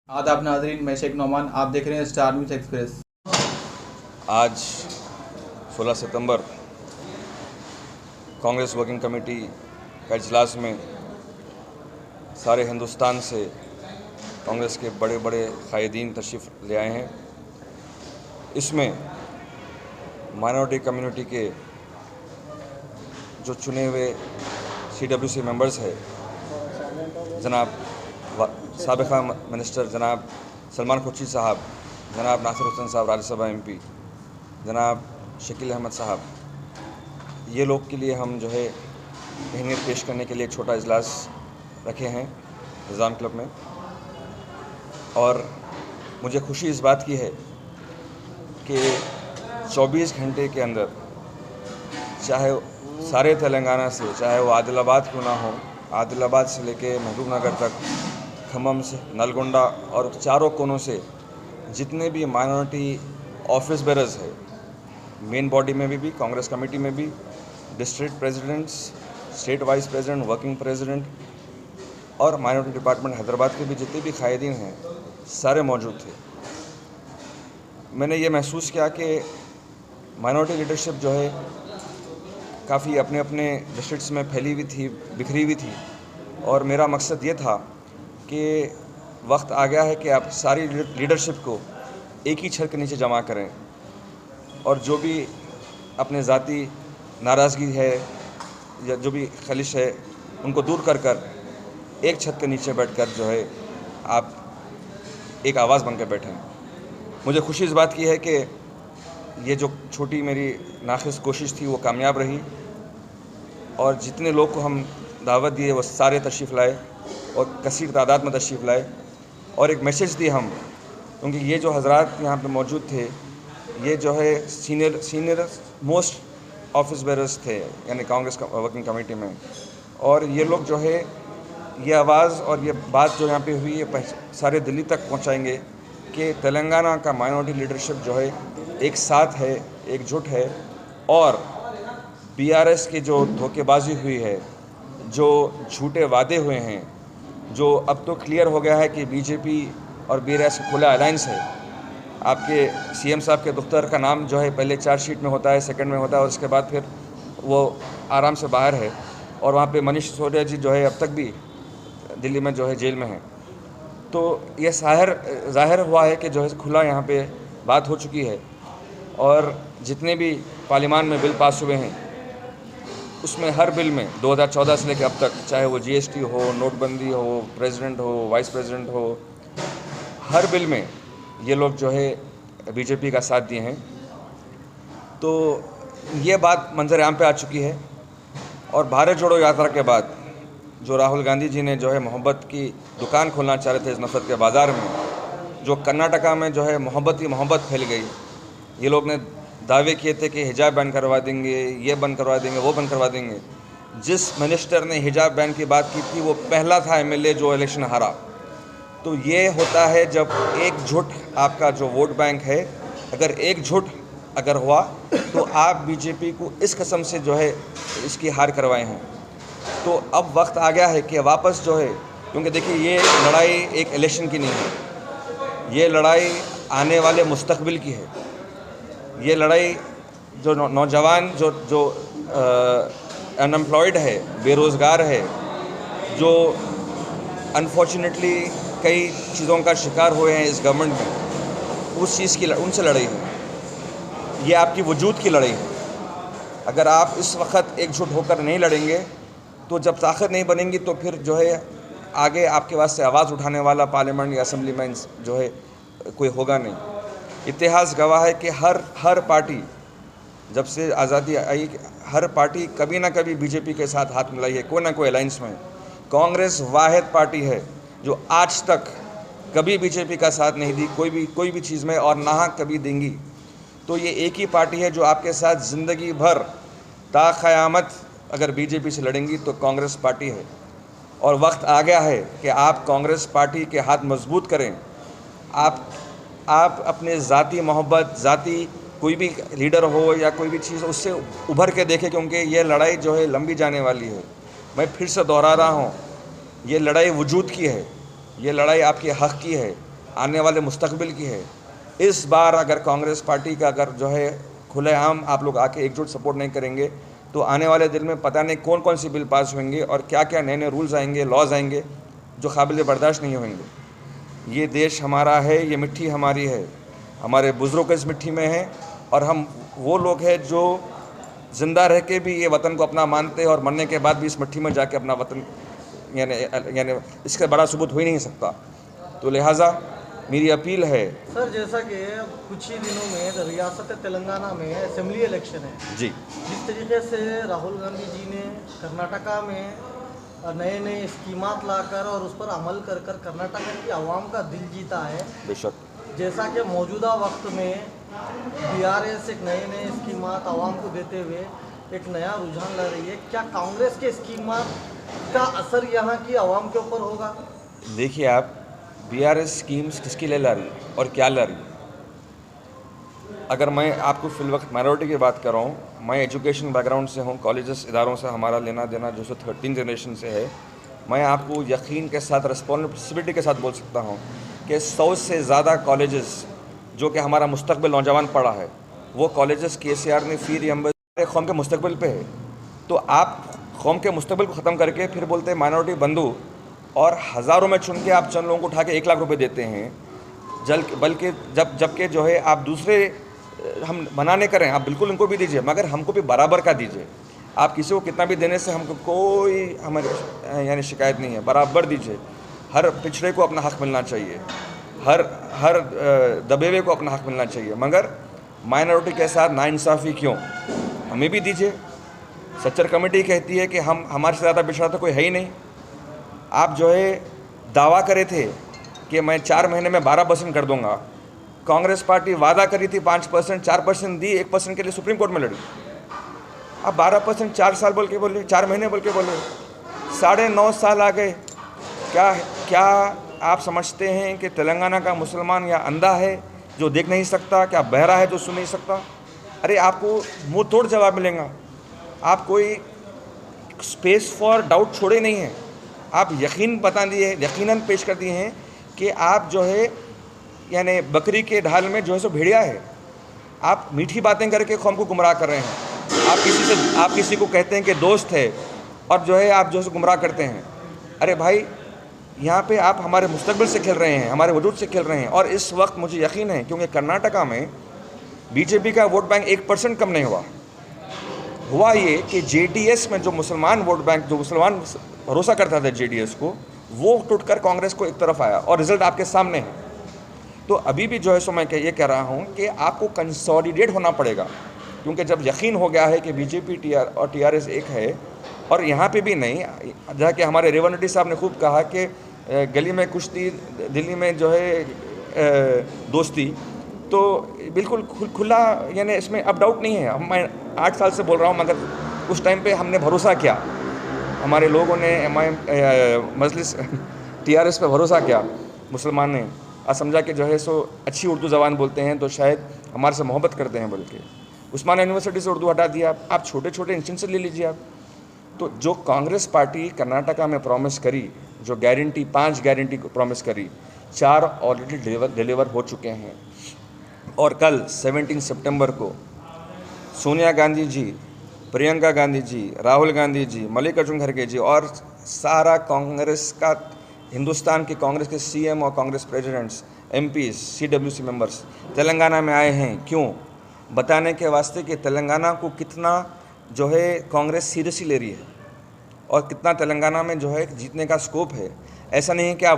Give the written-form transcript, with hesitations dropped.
आदाब नाजरीन, मैं शेख नौमान, आप देख रहे हैं स्टार न्यूज़ एक्सप्रेस। आज 16 सितंबर कांग्रेस वर्किंग कमेटी का इजलास में सारे हिंदुस्तान से कांग्रेस के बड़े बड़े कायदीन तशरीफ़ ले आए हैं। इसमें माइनॉरिटी कम्युनिटी के जो चुने हुए CWC मेंबर्स है, जनाब साबिक़ा मिनिस्टर जनाब सलमान खुर्शीद साहब, जनाब नासिर हुसैन साहब राज्यसभा MP, जनाब शकील अहमद साहब, ये लोग के लिए हम जो है अहमियत पेश करने के लिए एक छोटा इजलास रखे हैं निज़ाम क्लब में। और मुझे खुशी इस बात की है कि 24 घंटे के अंदर, चाहे सारे तेलंगाना से, चाहे वो आदिलाबाद क्यों ना हो, आदिलाबाद से लेके महबूब नगर तक, खम्मम से नलगोंडा और चारों कोनों से जितने भी माइनॉरिटी ऑफिस बेरर्स है, मेन बॉडी में भी कांग्रेस कमेटी में भी, district presidents, state vice president, working president और माइनॉरिटी डिपार्टमेंट हैदराबाद के भी जितने भी कायदीन हैं, सारे मौजूद थे। मैंने ये महसूस किया कि माइनॉरिटी लीडरशिप जो है काफ़ी अपने अपने डिस्ट्रिक्ट्स में फैली हुई थी, बिखरी हुई थी, और मेरा मकसद ये था कि वक्त आ गया है कि आप सारी लीडरशिप को एक ही छत के नीचे जमा करें और जो भी अपने ज़ाती नाराज़गी है या जो भी खलिश है, उनको दूर कर कर एक छत के नीचे बैठकर जो है आप एक आवाज़ बनकर बैठें। मुझे खुशी इस बात की है कि ये जो छोटी मेरी नाक़िस कोशिश थी वो कामयाब रही, और जितने लोग को हम दावत दिए वो सारे तशरीफ़ लाए और कसीर तादाद में तशरीफ़ लाए, और एक मैसेज दी हम, क्योंकि ये जो हज़रात यहाँ पे मौजूद थे, ये जो है सीनियर मोस्ट ऑफिस बेरर्स थे, यानी कांग्रेस वर्किंग कमेटी में, और ये लोग जो है ये आवाज़ और ये बात जो यहाँ पे हुई है सारे दिल्ली तक पहुँचाएंगे कि तेलंगाना का माइनॉरिटी लीडरशिप जो है एक साथ है, एकजुट है, और BRS की जो धोखेबाजी हुई है, जो झूठे वादे हुए हैं, जो अब तो क्लियर हो गया है कि BJP और BRS का खुला अलायंस है। आपके CM साहब के दफ्तर का नाम जो है पहले चार्जशीट में होता है, सेकंड में होता है, और उसके बाद फिर वो आराम से बाहर है, और वहाँ पे मनीष सिसोदिया जी जो है अब तक भी दिल्ली में जो है जेल में है। तो ये ज़ाहिर हुआ है कि जो है खुला यहाँ पे बात हो चुकी है, और जितने भी पार्लियामान में बिल पास हुए हैं उसमें हर बिल में 2014 से लेकर अब तक, चाहे वो GST हो, नोटबंदी हो, प्रेसिडेंट हो, वाइस प्रेसिडेंट हो, हर बिल में ये लोग जो है BJP का साथ दिए हैं। तो ये बात मंजर आम पे आ चुकी है, और भारत जोड़ो यात्रा के बाद जो राहुल गांधी जी ने जो है मोहब्बत की दुकान खोलना चाह रहे थे इस नफ़रत के बाज़ार में, जो कर्नाटका में जो है मोहब्बत ही मोहब्बत फैल गई। ये लोग ने दावे किए थे कि हिजाब बैन करवा देंगे, ये बंद करवा देंगे, वो बंद करवा देंगे। जिस मिनिस्टर ने हिजाब बैन की बात की थी वो पहला था MLA जो इलेक्शन हारा। तो ये होता है जब एकजुट आपका जो वोट बैंक है, अगर एकजुट अगर हुआ तो आप BJP को इस कसम से जो है इसकी हार करवाए हैं। तो अब वक्त आ गया है कि वापस जो है, क्योंकि देखिए ये लड़ाई एक इलेक्शन की नहीं है, ये लड़ाई आने वाले मुस्तकबिल की है। ये लड़ाई जो नौजवान जो अनएम्प्लॉयड है, बेरोज़गार है, जो अनफॉर्चुनेटली कई चीज़ों का शिकार हुए हैं इस गवर्नमेंट में, उस चीज़ की उनसे लड़ाई है। ये आपकी वजूद की लड़ाई है। अगर आप इस वक्त एकजुट होकर नहीं लड़ेंगे तो जब ताकत नहीं बनेंगी तो फिर जो है आगे आपके वास्ते आवाज़ उठाने वाला पार्लियामेंट या असेंबली में जो है कोई होगा नहीं। इतिहास गवाह है कि हर पार्टी जब से आज़ादी आई, हर पार्टी कभी ना कभी BJP के साथ हाथ मिलाई है, कोई ना कोई अलायंस में। कांग्रेस वाहिद पार्टी है जो आज तक कभी BJP का साथ नहीं दी कोई भी चीज़ में, और ना कभी देंगी। तो ये एक ही पार्टी है जो आपके साथ ज़िंदगी भर ता क़यामत अगर BJP से लड़ेंगी तो कांग्रेस पार्टी है। और वक्त आ गया है कि आप कांग्रेस पार्टी के हाथ मजबूत करें। आप अपने ज़ाती मोहब्बत, ज़ाती कोई भी लीडर हो या कोई भी चीज़, उससे उभर के देखें, क्योंकि ये लड़ाई जो है लंबी जाने वाली है। मैं फिर से दोहरा रहा हूँ, ये लड़ाई वजूद की है, ये लड़ाई आपके हक़ की है, आने वाले मुस्तकबिल की है। इस बार अगर कांग्रेस पार्टी का अगर जो है खुलेआम आप लोग आके एकजुट सपोर्ट नहीं करेंगे तो आने वाले दिन में पता नहीं कौन कौन सी बिल पास होंगे और क्या क्या नए नए रूल्स आएंगे, लॉज आएंगे जो काबिल बर्दाश्त नहीं होंगे। ये देश हमारा है, ये मिट्टी हमारी है, हमारे बुज़ुर्ग इस मिट्टी में हैं और हम वो लोग हैं जो ज़िंदा रह के भी ये वतन को अपना मानते हैं और मरने के बाद भी इस मिट्टी में जाके अपना वतन यानी इसका बड़ा सबूत हो ही नहीं सकता। तो लिहाजा मेरी अपील है। सर, जैसा कि कुछ ही दिनों में रियासत तेलंगाना में असेंबली इलेक्शन है जी, जिस तरीके से राहुल गांधी जी ने कर्नाटका में नए नए स्कीमात लाकर और उस पर अमल कर कर कर्नाटका की आवाम का दिल जीता है, बेशक जैसा कि मौजूदा वक्त में बीआरएस एक नए नए स्कीमात आवाम को देते हुए एक नया रुझान ला रही है, क्या कांग्रेस के स्कीमात का असर यहाँ की आवाम के ऊपर होगा? देखिए, आप बीआरएस स्कीम्स किसके लिए ला रही है और क्या ला रही है? अगर मैं आपको फिल वक्त माइनॉरिटी की बात कर रहा हूँ, मैं एजुकेशन बैकग्राउंड से हूँ, कॉलेजेस इदारों से हमारा लेना देना जो 13 जनरेशन से है। मैं आपको यकीन के साथ रिस्पॉन्सिबिलिटी के साथ बोल सकता हूँ कि 100 से ज़्यादा कॉलेजेस जो कि हमारा मुस्तकबिल नौजवान पढ़ा है, वो कॉलेजेस KCR ने फ़ी रियम्बर्स कौम के मुस्तकबिल पे है। तो आप कौम के मुस्तकबिल को ख़त्म करके फिर बोलते हैं माइनॉरिटी बंधु और हज़ारों में चुन के आप चंद लोगों को उठा के 1 लाख रुपए देते हैं, बल्कि जबकि जो है आप दूसरे हम बनाने करें, आप बिल्कुल उनको भी दीजिए मगर हमको भी बराबर का दीजिए। आप किसी को कितना भी देने से हमको कोई हमारे यानी शिकायत नहीं है, बराबर दीजिए। हर पिछड़े को अपना हक़ मिलना चाहिए, हर दबे हुए को अपना हक़ मिलना चाहिए, मगर माइनॉरिटी के साथ नाइंसाफ़ी क्यों? हमें भी दीजिए। सच्चर कमेटी कहती है कि हमारे से ज़्यादा पिछड़ा तो कोई है ही नहीं। आप जो है दावा करे थे कि मैं 4 महीने में 12% कर दूंगा, कांग्रेस पार्टी वादा करी थी 5%, 4% दी, 1% के लिए सुप्रीम कोर्ट में लड़ी। अब 12% 4 साल बोल के बोले, 4 महीने बोल के बोले, 9.5 साल आ गए। क्या आप समझते हैं कि तेलंगाना का मुसलमान या अंधा है जो देख नहीं सकता, क्या बहरा है जो सुन नहीं सकता? अरे आपको मुंह तोड़ जवाब मिलेगा। आप कोई स्पेस फॉर डाउट छोड़े नहीं हैं। आप यकीनन पेश कर दिए हैं कि आप जो है यानी बकरी के ढाल में जो है सो भेड़िया है। आप मीठी बातें करके कौम को गुमराह कर रहे हैं। आप किसी को कहते हैं कि दोस्त है और जो है आप जो है गुमराह करते हैं। अरे भाई, यहाँ पे आप हमारे मुस्तकबिल से खेल रहे हैं, हमारे वजूद से खेल रहे हैं। और इस वक्त मुझे यकीन है क्योंकि कर्नाटका में बीजेपी का वोट बैंक 1% कम नहीं हुआ ये कि JDS में जो मुसलमान वोट बैंक, जो मुसलमान भरोसा करता था JDS को, वो टूटकर कांग्रेस को एक तरफ आया और रिजल्ट आपके सामने है। तो अभी भी जो है सो मैं ये कह रहा हूँ कि आपको कंसोलिडेट होना पड़ेगा, क्योंकि जब यकीन हो गया है कि बीजेपी और TRS एक है, और यहाँ पे भी नहीं, जहाँ कि हमारे रेवंत रेड्डी साहब ने खूब कहा कि गली में कुश्ती, दिल्ली में जो है दोस्ती, तो बिल्कुल खुला यानी इसमें अब डाउट नहीं है। मैं 8 साल से बोल रहा हूँ, मगर उस टाइम पे हमने भरोसा किया, हमारे लोगों ने मजलिस TRS पे भरोसा किया, मुसलमान ने और समझा कि जो है सो अच्छी उर्दू ज़बान बोलते हैं तो शायद हमारे से मोहब्बत करते हैं। बल्कि उस्मानिया यूनिवर्सिटी से उर्दू हटा दिया। आप छोटे छोटे इंस्टीट्यूट से ले लीजिए आप। तो जो कांग्रेस पार्टी कर्नाटका में प्रॉमिस करी, जो 5 गारंटी को प्रॉमिस करी, 4 ऑलरेडी डिलीवर हो चुके हैं। और कल 17 सितंबर को सोनिया गांधी जी, प्रियंका गांधी जी, राहुल गांधी जी, मल्लिकार्जुन खड़गे जी और सारा कांग्रेस का, हिंदुस्तान के कांग्रेस के CM और Congress presidents, MPs, CWC members Telangana में आए हैं। क्यों? बताने के वास्ते कि तेलंगाना को कितना जो है कांग्रेस सीरियसली ले रही है और कितना तेलंगाना में जो है जीतने का स्कोप है। ऐसा नहीं है कि आप